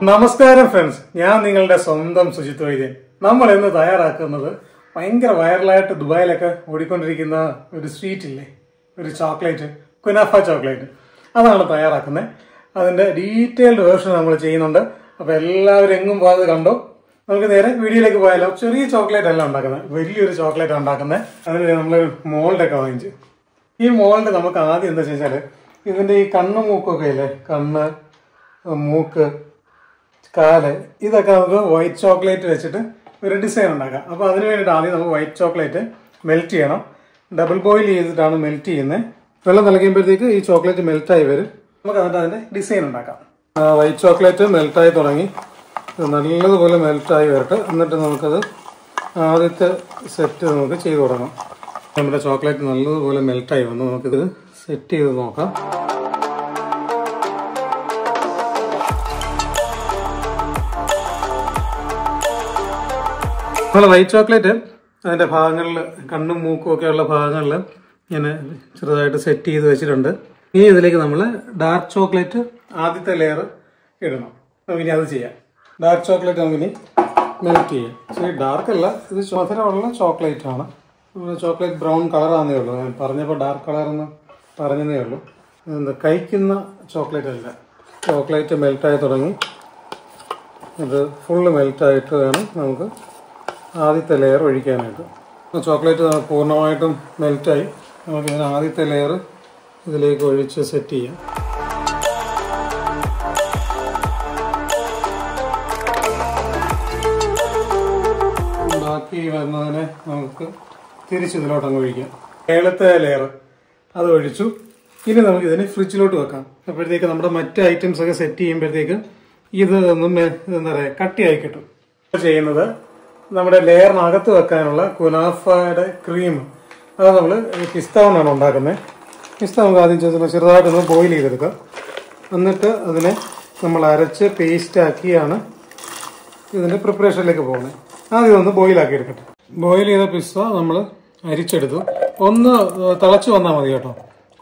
നമസ്കാരം ഫ്രണ്ട്സ്, ഞാൻ നിങ്ങളുടെ സ്വന്തം സുജിത് വൈദ്യൻ. നമ്മൾ ഇന്ന് തയ്യാറാക്കുന്നത് ഭയങ്കര വൈറലായിട്ട് ദുബായിലൊക്കെ ഓടിക്കൊണ്ടിരിക്കുന്ന ഒരു സ്വീറ്റ് ഇല്ലേ, ഒരു ചോക്ലേറ്റ്, കുനാഫ ചോക്ലേറ്റ്. അതാണ് തയ്യാറാക്കുന്നത്. അതിന്റെ ഡീറ്റെയിൽഡ് വേർഷൻ നമ്മൾ ചെയ്യുന്നുണ്ട്. അപ്പൊ എല്ലാവരും എങ്ങും പോകാതെ കണ്ടോ. നമുക്ക് നേരെ വീഡിയോയിലേക്ക് പോയാലോ. ചെറിയ ചോക്ലേറ്റ് അല്ല ഉണ്ടാക്കുന്നത്, വലിയൊരു ചോക്ലേറ്റ് ഉണ്ടാക്കുന്നത്. അതിന് നമ്മൾ മോൾഡൊക്കെ വാങ്ങിച്ചു. ഈ മോൾഡ് നമുക്ക് ആദ്യം എന്താ വെച്ചാൽ ഇതിന്റെ ഈ കണ്ണ് മൂക്കൊക്കെ ഇല്ലേ, കണ്ണ്, മൂക്ക്, കാല്, ഇതൊക്കെ നമുക്ക് വൈറ്റ് ചോക്ലേറ്റ് വെച്ചിട്ട് ഒരു ഡിസൈൻ ഉണ്ടാക്കാം. അപ്പോൾ അതിന് വേണ്ടിയിട്ട് ആദ്യം നമുക്ക് വൈറ്റ് ചോക്ലേറ്റ് മെൽറ്റ് ചെയ്യണം. ഡബിൾ ബോയിൽ ചെയ്തിട്ടാണ് മെൽറ്റ് ചെയ്യുന്നത്. വെള്ളം തിളയ്ക്കുമ്പോഴത്തേക്ക് ഈ ചോക്ലേറ്റ് മെൽറ്റായി വരും. നമുക്ക് എന്നിട്ട് അതിന്റെ ഡിസൈൻ ഉണ്ടാക്കാം. വൈറ്റ് ചോക്ലേറ്റ് മെൽറ്റായി തുടങ്ങി, നല്ലതുപോലെ മെൽറ്റായി വരട്ടെ. എന്നിട്ട് നമുക്കത് ആദ്യത്തെ സെറ്റ് നമുക്ക് ചെയ്ത് തുടങ്ങാം. നമ്മുടെ ചോക്ലേറ്റ് നല്ലതുപോലെ മെൽറ്റായി വന്നു. നമുക്കിത് സെറ്റ് ചെയ്ത് നോക്കാം. നമ്മൾ വൈറ്റ് ചോക്ലേറ്റ് അതിന്റെ ഭാഗങ്ങളിൽ, കണ്ണും മൂക്കും ഒക്കെ ഉള്ള ഭാഗങ്ങളിൽ ഇങ്ങനെ ചെറുതായിട്ട് സെറ്റ് ചെയ്ത് വെച്ചിട്ടുണ്ട്. ഇനി ഇതിലേക്ക് നമ്മൾ ഡാർക്ക് ചോക്ലേറ്റ് ആദ്യത്തെ ലെയർ ഇടണം. നമുക്കിനി അത് ചെയ്യാം. ഡാർക്ക് ചോക്ലേറ്റ് നമുക്കിനി മെൽറ്റ് ചെയ്യാം. ശരി, ഡാർക്ക് അല്ല, ഇത് മധുരമുള്ള ചോക്ലേറ്റ് ആണ്. ചോക്ലേറ്റ് ബ്രൗൺ കളറാണെന്നേ ഉള്ളൂ. ഞാൻ പറഞ്ഞപ്പോൾ ഡാർക്ക് കളറെന്ന് പറഞ്ഞതേ ഉള്ളൂ. എന്താ കഴിക്കുന്ന ചോക്ലേറ്റ് അല്ല. ചോക്ലേറ്റ് മെൽറ്റായി തുടങ്ങി. ഇത് ഫുള്ള് മെൽറ്റായിട്ട് വേണം നമുക്ക് ആദ്യത്തെ ലെയർ ഒഴിക്കാനായിട്ട്. ചോക്ലേറ്റ് പൂർണ്ണമായിട്ടും മെൽറ്റായി. നമുക്ക് ഇതിന് ആദ്യത്തെ ലെയർ ഇതിലേക്ക് ഒഴിച്ച് സെറ്റ് ചെയ്യാം. ബാക്കി വരുന്നതിനെ നമുക്ക് തിരിച്ച് ഇതിലോട്ടങ്ങ് ഒഴിക്കാം. ഏഴത്തെ ലെയർ അത് ഒഴിച്ചു. ഇനി നമുക്ക് ഇതിനെ ഫ്രിഡ്ജിലോട്ട് വെക്കാം. അപ്പോഴത്തേക്ക് നമ്മുടെ മറ്റ് ഐറ്റംസ് ഒക്കെ സെറ്റ് ചെയ്യുമ്പോഴത്തേക്ക് ഇത് ഒന്നും എന്താ പറയുക, കട്ടിയായി കിട്ടും. ചെയ്യുന്നത് നമ്മുടെ ലെയറിനകത്ത് വെക്കാനുള്ള കുനാഫയുടെ ക്രീം, അത് നമ്മൾ പിസ്ത കൊണ്ടാണ് ഉണ്ടാക്കുന്നത്. പിസ്ത നമുക്ക് ആദ്യം ചെറുതായിട്ടൊന്ന് ബോയിൽ ചെയ്തെടുക്കാം. എന്നിട്ട് അതിനെ നമ്മൾ അരച്ച് പേസ്റ്റാക്കിയാണ് ഇതിന്റെ പ്രിപ്പറേഷനിലേക്ക് പോകുന്നത്. ആദ്യം ഒന്ന് ബോയിലാക്കി എടുക്കട്ടെ. ബോയിൽ ചെയ്ത പിസ്ത നമ്മൾ അരിച്ചെടുത്തു. ഒന്ന് തിളച്ച് വന്നാൽ മതി കേട്ടോ,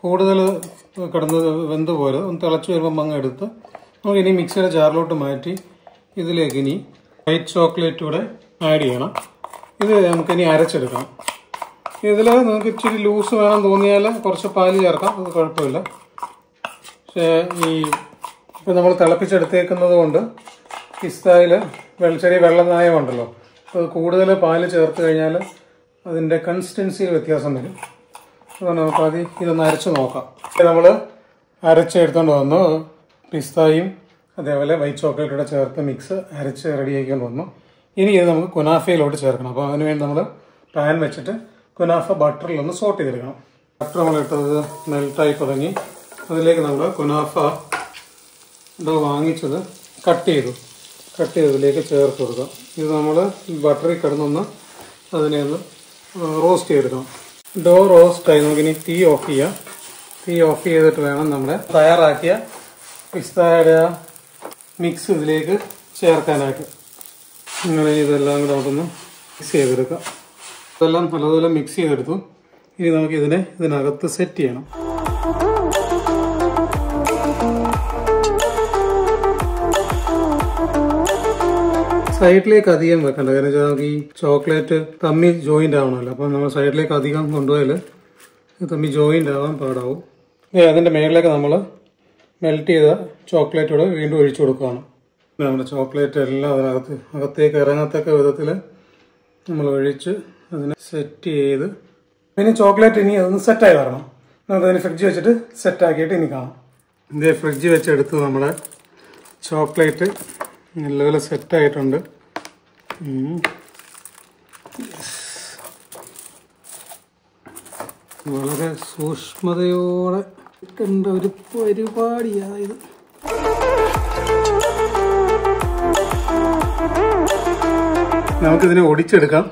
കൂടുതൽ കിടന്ന് വെന്ത് പോലെ. ഒന്ന് തിളച്ച് വരുമ്പോൾ അങ്ങ് എടുത്ത് നമുക്ക് ഇനി മിക്സിയുടെ ജാറിലോട്ട് മാറ്റി ഇതിലേക്ക് ഇനി വൈറ്റ് ചോക്ലേറ്റ് കൂടെ ആഡ് ചെയ്യണം. ഇത് നമുക്കിനി അരച്ചെടുക്കണം. ഇതിൽ നിങ്ങൾക്ക് ഇച്ചിരി ലൂസ് വേണം തോന്നിയാൽ കുറച്ച് പാല് ചേർക്കാം, അത് കുഴപ്പമില്ല. പക്ഷേ ഇപ്പം നമ്മൾ തിളപ്പിച്ചെടുത്തേക്കുന്നത് കൊണ്ട് പിസ്തയിൽ ചെറിയ വെള്ളനായമുണ്ടല്ലോ, അത് കൂടുതൽ പാല് ചേർത്ത് കഴിഞ്ഞാൽ അതിൻ്റെ കൺസിസ്റ്റൻസിയിൽ വ്യത്യാസം വരും. അതുകൊണ്ട് നമുക്ക് ആദ്യം ഇതൊന്ന് അരച്ച് നോക്കാം. നമ്മൾ അരച്ചെടുത്തോണ്ട് വന്നു. പിസ്തയും അതേപോലെ വൈറ്റ് ചോക്ലേറ്റൂടെ ചേർത്ത് മിക്സ് അരച്ച് റെഡിയാക്കിക്കൊണ്ട് വന്നു. ഇനി ഇത് നമുക്ക് കുനാഫയിലോട്ട് ചേർക്കണം. അപ്പോൾ അതിനുവേണ്ടി നമ്മൾ പാൻ വെച്ചിട്ട് കുനാഫ ബട്ടറിലൊന്ന് സോട്ട് ചെയ്തെടുക്കണം. ബട്ടർ നമ്മളിട്ടത് മെൽറ്റായി തുടങ്ങി. അതിലേക്ക് നമ്മൾ കുനാഫ ഡോ വാങ്ങിച്ചത് കട്ട് ചെയ്തതിലേക്ക് ചേർത്ത് കൊടുക്കാം. ഇത് നമ്മൾ ബട്ടറിൽ കിടന്നൊന്ന് അതിനെ ഒന്ന് റോസ്റ്റ് ചെയ്തെടുക്കണം. ഡോ റോസ്റ്റായി. നമുക്കിനി തീ ഓഫ് ചെയ്യാം. തീ ഓഫ് ചെയ്തിട്ട് വേണം നമ്മുടെ തയ്യാറാക്കിയ പിസ്തയുടെ മിക്സ് ഇതിലേക്ക് ചേർക്കാനായിട്ട്. ഇങ്ങനെ ഇതെല്ലാം കൂടെ നമുക്കൊന്ന് മിക്സ് ചെയ്തെടുക്കാം. ഇതെല്ലാം നല്ലതുപോലെ മിക്സ് ചെയ്തെടുത്തു. ഇനി നമുക്ക് ഇതിനകത്ത് സെറ്റ് ചെയ്യണം. സൈഡിലേക്ക് അധികം വെക്കണ്ട, കാരണം വെച്ചാൽ നമുക്ക് ഈ ചോക്ലേറ്റ് തമ്മി ജോയിന്റ് ആവണമല്ലോ. അപ്പം നമ്മൾ സൈഡിലേക്ക് അധികം കൊണ്ടുപോയാൽ തമ്മി ജോയിന്റ് ആവാൻ പാടാവും. അതിന്റെ മേളിലേക്ക് നമ്മൾ മെൽറ്റ് ചെയ്ത ചോക്ലേറ്റോടെ വീണ്ടും ഒഴിച്ചു കൊടുക്കുകയാണ്. നമ്മുടെ ചോക്ലേറ്റ് എല്ലാം അകത്തേക്ക് ഇറങ്ങത്തക്ക വിധത്തിൽ നമ്മൾ ഒഴിച്ച് അതിനെ സെറ്റ് ചെയ്ത്, ഇനി ചോക്ലേറ്റ് ഇനി അതൊന്ന് സെറ്റായി വരണം. നമുക്കതിന് ഫ്രിഡ്ജ് വെച്ചിട്ട് സെറ്റാക്കിയിട്ട് ഇനി കാണാം. ഇതേ ഫ്രിഡ്ജ് വെച്ചെടുത്ത് നമ്മുടെ ചോക്ലേറ്റ് നല്ലപോലെ സെറ്റായിട്ടുണ്ട്. വളരെ സൂക്ഷ്മതയോടെ കണ്ട ഒരു പരിപാടിയായത്. നമുക്കിതിനെ ഒടിച്ചെടുക്കാം.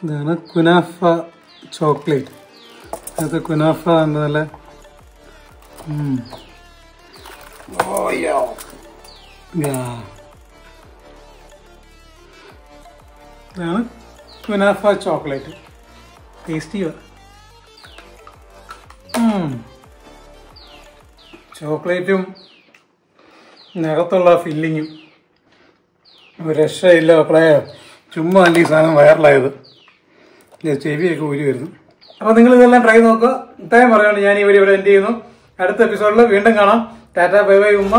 ഇതാണ് കുനാഫ ചോക്ലേറ്റ്. അത് കുനാഫ എന്നല്ല. ഇതാണ് കുനാഫ ചോക്ലേറ്റ്. ടേസ്റ്റി. ചോക്ലേറ്റും നകത്തുള്ള ഫില്ലിങ്ങും ഒരു രക്ഷയില്ല മക്കളെ. ചുമ്മാ അല്ല ഈ സാധനം വൈറലായത്. ചെവിയൊക്കെ ഊരി വരുന്നു. അപ്പൊ നിങ്ങൾ ഇതെല്ലാം ട്രൈ നോക്കുക. ഇത്രയും പറയുകയാണ് ഞാൻ ഈ വീഡിയോ ഇവിടെ എൻഡ് ചെയ്യുന്നു. അടുത്ത എപ്പിസോഡിൽ വീണ്ടും കാണാം. ടാറ്റ ബൈ ബൈ ഉമ്മ.